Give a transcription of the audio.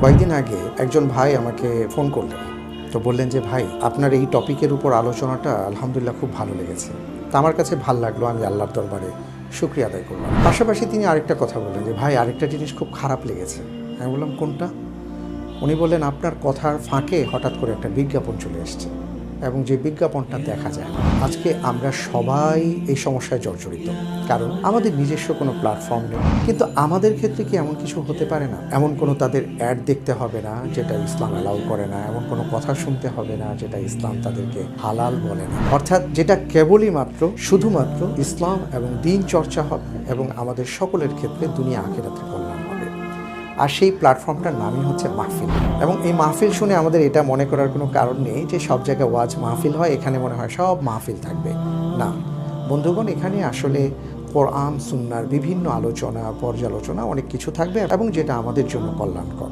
কয়েকদিন আগে একজন ভাই আমাকে ফোন করলেন, তো বললেন যে ভাই আপনার এই টপিকের উপর আলোচনাটা আলহামদুলিল্লাহ খুব ভালো লেগেছে। তা আমার কাছে ভালো লাগলো, আমি আল্লাহর দরবারে শুকরিয়া আদায় করলাম। পাশাপাশি তিনি আরেকটা কথা বললেন যে ভাই আরেকটা জিনিস খুব খারাপ লেগেছে। আমি বললাম কোনটা? উনি বললেন আপনার কথার ফাঁকে হঠাৎ করে একটা বিজ্ঞাপন চলে এসছে এবং যে বিজ্ঞাপনটা দেখা যায় না। আজকে আমরা সবাই এই সমস্যায় জর্জরিত, কারণ আমাদের নিজস্ব কোনো প্ল্যাটফর্ম নেই। কিন্তু আমাদের ক্ষেত্রে কি এমন কিছু হতে পারে না? এমন কোনো তাদের অ্যাড দেখতে হবে না যেটা ইসলাম অ্যালাউ করে না, এমন কোনো কথা শুনতে হবে না যেটা ইসলাম তাদেরকে হালাল বলে না, অর্থাৎ যেটা কেবলই মাত্র শুধুমাত্র ইসলাম এবং দিন চর্চা হবে এবং আমাদের সকলের ক্ষেত্রে দুনিয়া আখিরাতের কল্যাণ হবে। আর সেই প্ল্যাটফর্মটার নামই হচ্ছে মাহফিল। এবং এই মাহফিল শুনে আমাদের এটা মনে করার কোনো কারণ নেই যে সব জায়গায় ওয়াজ মাহফিল হয়, এখানে মনে হয় সব মাহফিল থাকবে। না বন্ধুগণ, এখানে আসলে কোরআন সুন্নাহর বিভিন্ন আলোচনা পর্যালোচনা অনেক কিছু থাকবে এবং যেটা আমাদের জন্য কল্যাণকর।